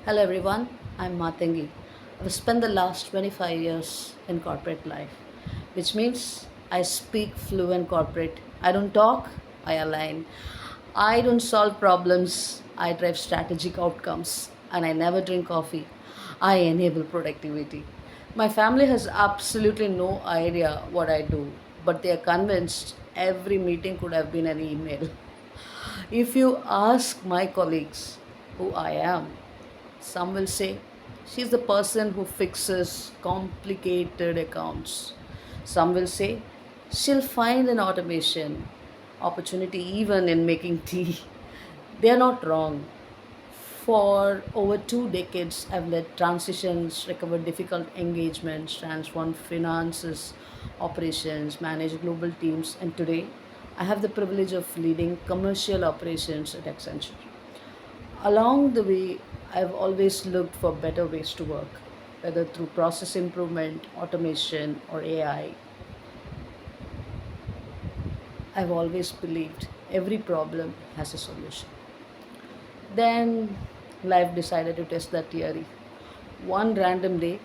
Hello everyone, I'm Mathangi. I've spent the last 25 years in corporate life, which means I speak fluent corporate. I don't talk, I align. I don't solve problems, I drive strategic outcomes. And I never drink coffee, I enable productivity. My family has absolutely no idea what I do, but they are convinced every meeting could have been an email. If you ask my colleagues who I am, some will say she's the person who fixes complicated accounts. Some will say she'll find an automation opportunity even in making tea. They are not wrong. For over 2 decades, I've led transitions, recovered difficult engagements, transformed finances, operations, managed global teams, and today I have the privilege of leading commercial operations at Accenture. Along the way, I've always looked for better ways to work, whether through process improvement, automation, or AI. I've always believed every problem has a solution. Then life decided to test that theory. One random day,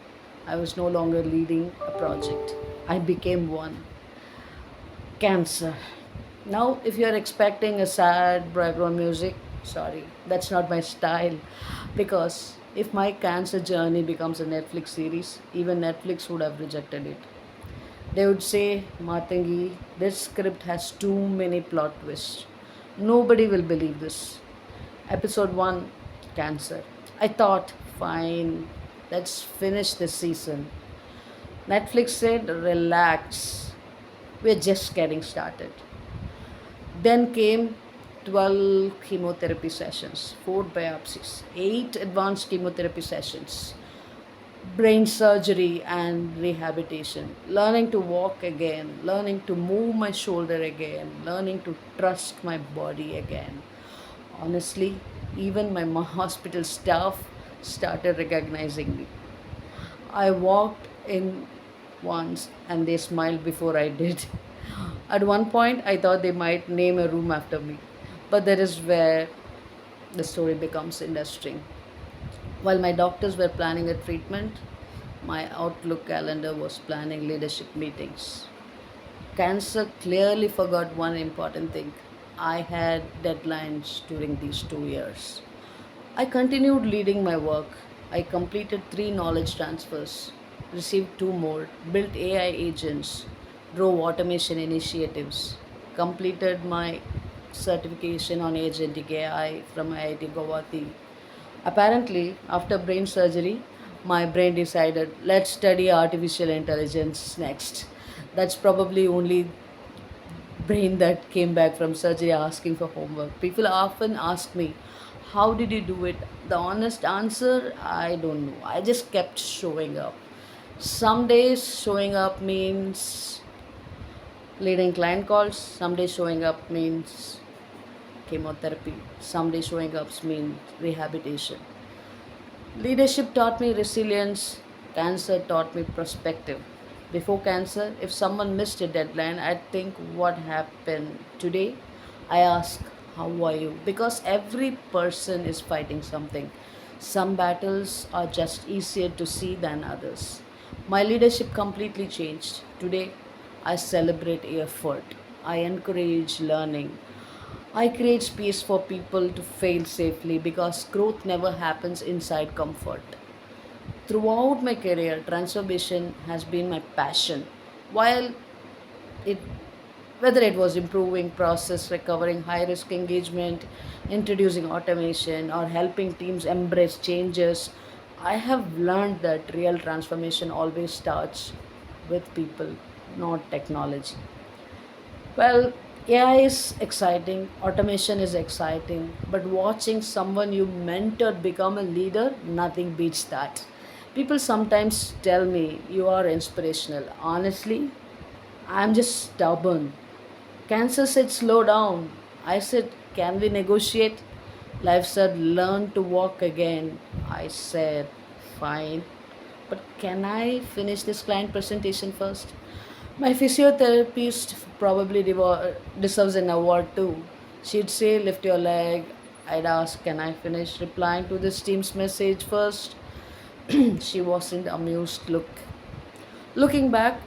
I was no longer leading a project. I became one. Cancer. Now, if you're expecting a sad background music, sorry, that's not my style. Because if my cancer journey becomes a Netflix series, even Netflix would have rejected it. They would say, Mathangi, this script has too many plot twists. Nobody will believe this. Episode 1, Cancer. I thought, fine, let's finish this season. Netflix said, relax, we're just getting started. Then came 12 chemotherapy sessions, 4 biopsies, 8 advanced chemotherapy sessions, brain surgery and rehabilitation, learning to walk again, learning to move my shoulder again, learning to trust my body again. Honestly, even my hospital staff started recognizing me. I walked in once and they smiled before I did. At one point, I thought they might name a room after me, but that is where the story becomes interesting. While my doctors were planning a treatment, my Outlook calendar was planning leadership meetings. Cancer clearly forgot one important thing. I had deadlines during these 2 years. I continued leading my work. I completed 3 knowledge transfers, received 2 more, built AI agents, drove automation initiatives, completed my certification on agentic AI from IIT Guwahati. Apparently, after brain surgery, my brain decided, let's study artificial intelligence next. That's probably only brain that came back from surgery asking for homework. People often ask me, how did you do it? The honest answer, I don't know. I just kept showing up. Some days showing up means leading client calls, some days showing up means chemotherapy, some days showing up means rehabilitation. Leadership taught me resilience, cancer taught me perspective. Before cancer, if someone missed a deadline, I'd think, what happened today? I ask, how are you? Because every person is fighting something. Some battles are just easier to see than others. My leadership completely changed. Today, I celebrate effort. I encourage learning. I create space for people to fail safely because growth never happens inside comfort. Throughout my career, transformation has been my passion. While it whether it was improving process, recovering high risk engagement, introducing automation, or helping teams embrace changes, I have learned that real transformation always starts with people, not technology. Well, AI is exciting, automation is exciting, but watching someone you mentored become a leader, nothing beats that. People sometimes tell me you are inspirational. Honestly, I'm just stubborn. Cancer said slow down. I said, can we negotiate? Life said learn to walk again. I said, fine. But can I finish this client presentation first? My physiotherapist probably deserves an award too. She'd say, lift your leg. I'd ask, "Can I finish replying to this team's message first?" She wasn't amused. Looking back,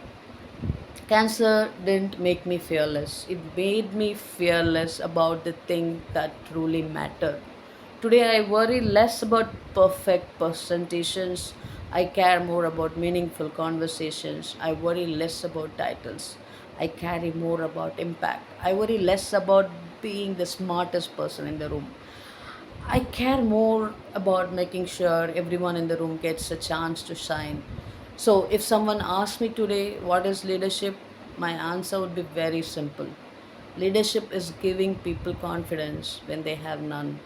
cancer didn't make me fearless. It made me fearless about the thing that truly mattered. Today, I worry less about perfect presentations. I care more about meaningful conversations. I worry less about titles. I carry more about impact. I worry less about being the smartest person in the room. I care more about making sure everyone in the room gets a chance to shine. So, if someone asks me today, what is leadership? My answer would be very simple. Leadership is giving people confidence when they have none,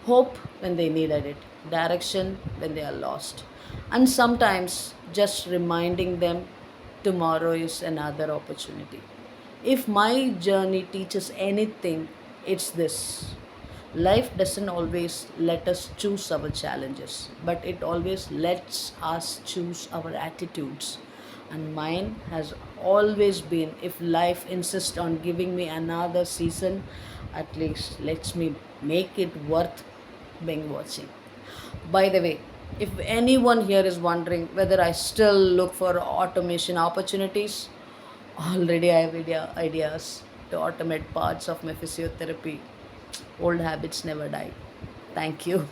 hope when they needed it, direction when they are lost, and sometimes just reminding them tomorrow is another opportunity. If my journey teaches anything, it's this: life doesn't always let us choose our challenges, but it always lets us choose our attitudes. And mine has always been, if life insists on giving me another season, at least lets me make it worth being watching. By the way, if anyone here is wondering whether I still look for automation opportunities, already I have ideas to automate parts of my physiotherapy. Old habits never die. Thank you.